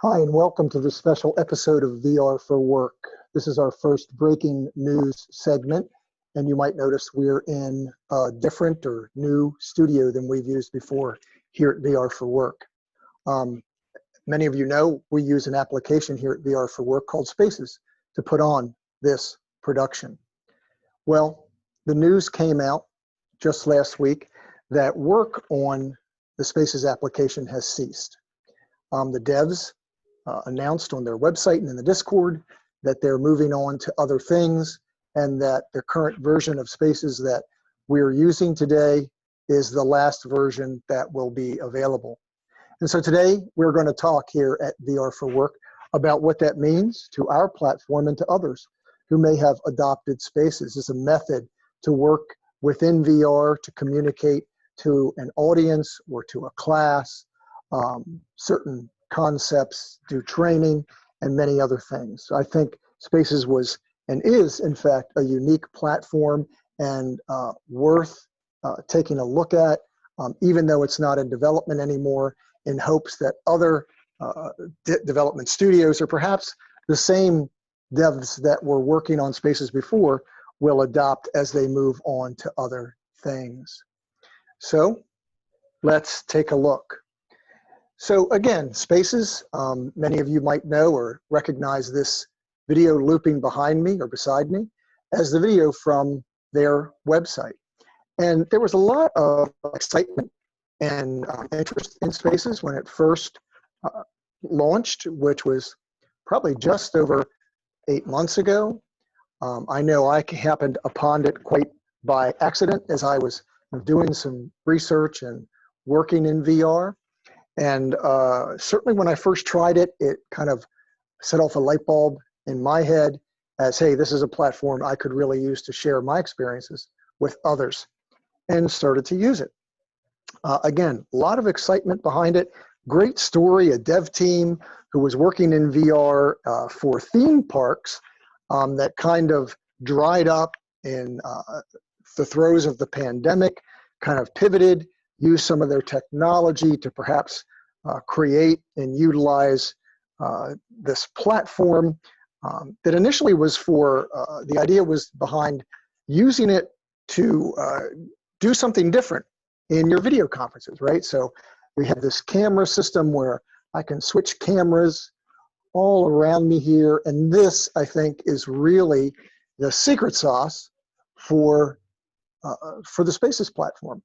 Hi, and welcome to this special episode of VR for Work. This is our first breaking news segment, and you might notice we're in a different or new studio than we've used before here at VR for Work. Many of you know we use an application here at VR for Work called Spaces to put on this production. Well, the news came out just last week that work on the Spaces application has ceased. The devs announced on their website and in the Discord that they're moving on to other things, and that the current version of Spaces that we're using today is the last version that will be available. And so today we're going to talk here at VR for Work about what that means to our platform and to others who may have adopted Spaces as a method to work within VR, to communicate to an audience or to a class, certain concepts, do training, and many other things. So I think Spaces was and is, in fact, a unique platform and worth taking a look at, even though it's not in development anymore, in hopes that other development studios, or perhaps the same devs that were working on Spaces before, will adopt as they move on to other things. So let's take a look. So again, Spaces, many of you might know or recognize this video looping behind me or beside me as the video from their website. And there was a lot of excitement and interest in Spaces when it first launched, which was probably just over 8 months ago. I know I happened upon it quite by accident as I was doing some research and working in VR. And certainly when I first tried it, it kind of set off a light bulb in my head as, hey, this is a platform I could really use to share my experiences with others, and started to use it. Again, a lot of excitement behind it. Great story, a dev team who was working in VR for theme parks that kind of dried up in the throes of the pandemic, kind of pivoted, use some of their technology to perhaps create and utilize this platform that initially was for, the idea was behind using it to do something different in your video conferences, right? So we have this camera system where I can switch cameras all around me here, and this, I think, is really the secret sauce for the Spaces platform.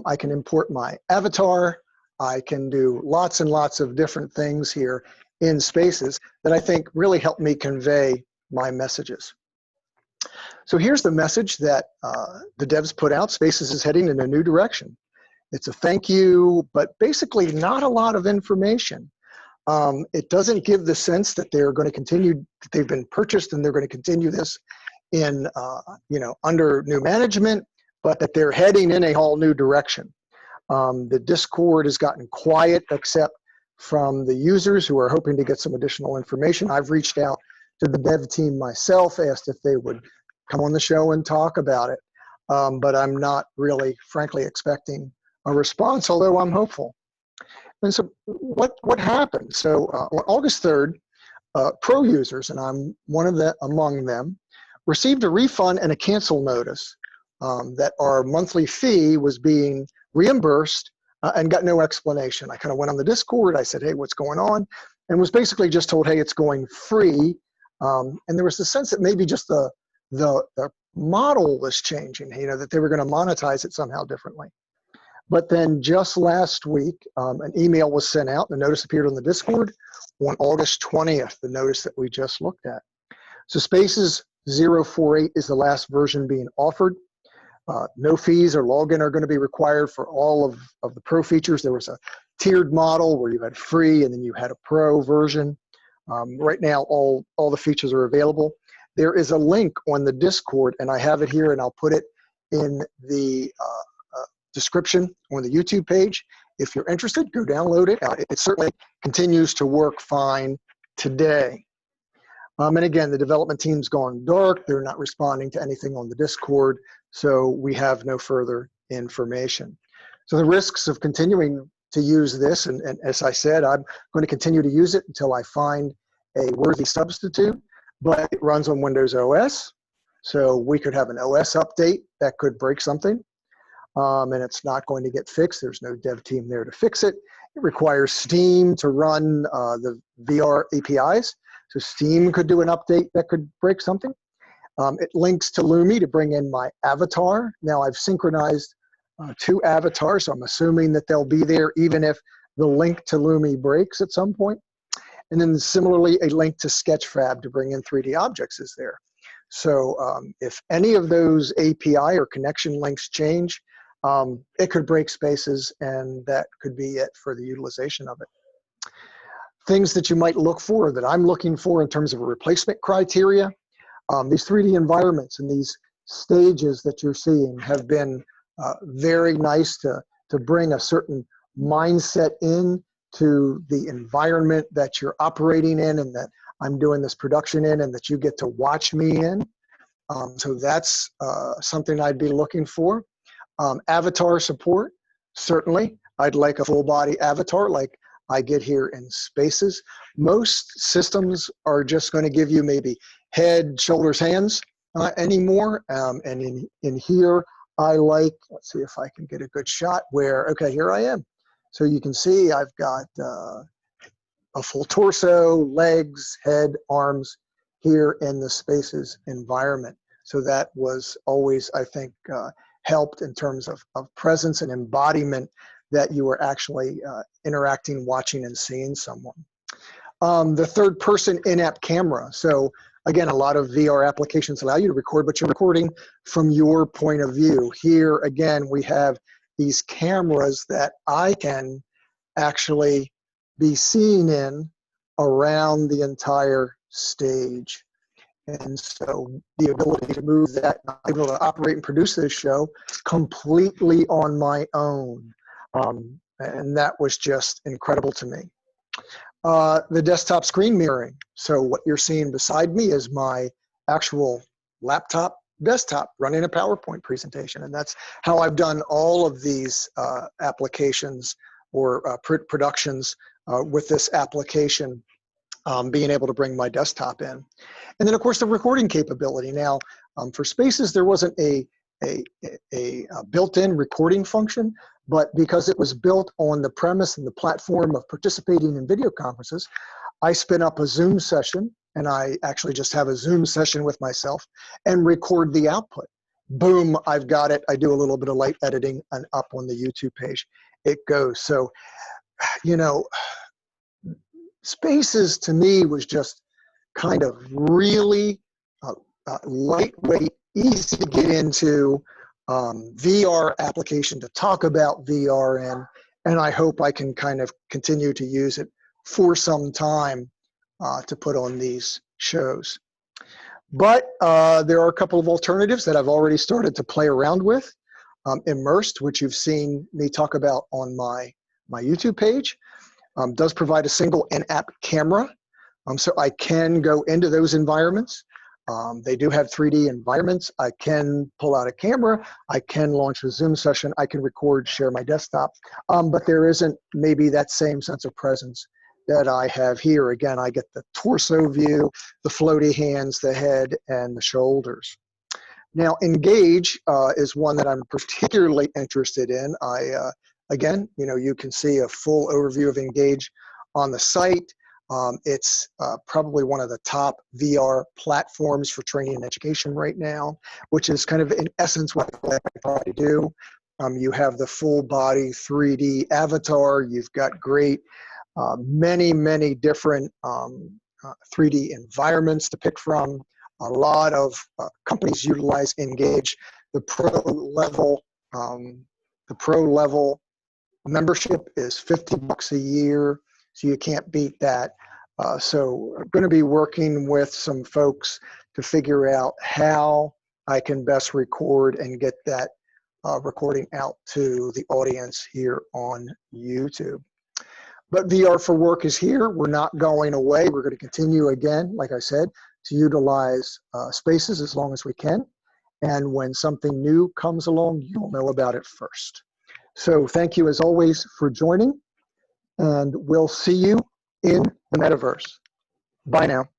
I can import my avatar. I can do lots and lots of different things here in Spaces that I think really help me convey my messages. So here's the message that the devs put out. Spaces is heading in a new direction. It's a thank you, but basically not a lot of information. It doesn't give the sense that they're going to continue, that they've been purchased and they're going to continue this in, under new management, but that they're heading in a whole new direction. The Discord has gotten quiet except from the users who are hoping to get some additional information. I've reached out to the dev team myself, asked if they would come on the show and talk about it, but I'm not really, frankly, expecting a response, although I'm hopeful. And so what happened? So on August 3rd, pro users, and I'm one of among them, received a refund and a cancel notice that our monthly fee was being reimbursed and got no explanation. I kind of went on the Discord, I said, hey, what's going on? And was basically just told, hey, it's going free. And there was the sense that maybe just the model was changing, that they were going to monetize it somehow differently. But then just last week, an email was sent out, and the notice appeared on the Discord on August 20th, the notice that we just looked at. So Spaces 048 is the last version being offered. No fees or login are going to be required for all of the pro features. There was a tiered model where you had free and then you had a pro version. Right now, all the features are available. There is a link on the Discord, and I have it here, and I'll put it in the description on the YouTube page. If you're interested, go download it. It certainly continues to work fine today. And again, the development team's gone dark. They're not responding to anything on the Discord, so we have no further information. So the risks of continuing to use this, and as I said, I'm going to continue to use it until I find a worthy substitute, but it runs on Windows OS. So we could have an OS update that could break something, and it's not going to get fixed. There's no dev team there to fix it. It requires Steam to run the VR APIs. So Steam could do an update that could break something. It links to Lumi to bring in my avatar. Now I've synchronized 2 avatars, so I'm assuming that they'll be there even if the link to Lumi breaks at some point. And then similarly, a link to Sketchfab to bring in 3D objects is there. So if any of those API or connection links change, it could break Spaces, and that could be it for the utilization of it. Things that you might look for, that I'm looking for in terms of a replacement criteria, these 3D environments and these stages that you're seeing have been very nice to bring a certain mindset in to the environment that you're operating in and that I'm doing this production in and that you get to watch me in. So that's something I'd be looking for. Avatar support, certainly. I'd like a full body avatar like I get here in Spaces. Most systems are just going to give you maybe head, shoulders, hands anymore. And in here, I like, let's see if I can get a good shot where, okay, here I am. So you can see I've got a full torso, legs, head, arms here in the Spaces environment. So that was always, I think, helped in terms of presence and embodiment that you were actually interacting, watching, and seeing someone. The third person in-app camera. So again, a lot of VR applications allow you to record, but you're recording from your point of view. Here, again, we have these cameras that I can actually be seen in around the entire stage. And so the ability to move that, I'm able to operate and produce this show completely on my own. And that was just incredible to me. The desktop screen mirroring. So what you're seeing beside me is my actual laptop desktop running a PowerPoint presentation. And that's how I've done all of these applications or productions with this application, being able to bring my desktop in. And then of course the recording capability. Now for Spaces, there wasn't a built-in recording function, but because it was built on the premise and the platform of participating in video conferences, I spin up a Zoom session, and I actually just have a Zoom session with myself and record the output. Boom, I've got it. I do a little bit of light editing, and up on the YouTube page it goes. So, you know, Spaces to me was just kind of really lightweight, easy to get into VR application to talk about VR in, and I hope I can kind of continue to use it for some time to put on these shows. But there are a couple of alternatives that I've already started to play around with. Immersed, which you've seen me talk about on my YouTube page, does provide a single in-app camera. So I can go into those environments. They do have 3D environments. I can pull out a camera. I can launch a Zoom session. I can record, share my desktop. But there isn't maybe that same sense of presence that I have here. Again, I get the torso view, the floaty hands, the head, and the shoulders. Now, Engage is one that I'm particularly interested in. Again, you know, you can see a full overview of Engage on the site. It's probably one of the top VR platforms for training and education right now, which is kind of in essence what I try to do. You have the full body 3D avatar. You've got great, many different 3D environments to pick from. A lot of companies utilize Engage. The pro level membership is $50 a year, so you can't beat that. So I'm going to be working with some folks to figure out how I can best record and get that recording out to the audience here on YouTube. But VR for Work is here. We're not going away. We're going to continue again, like I said, to utilize Spaces as long as we can. And when something new comes along, you'll know about it first. So thank you as always for joining. and we'll see you in the metaverse. Bye now.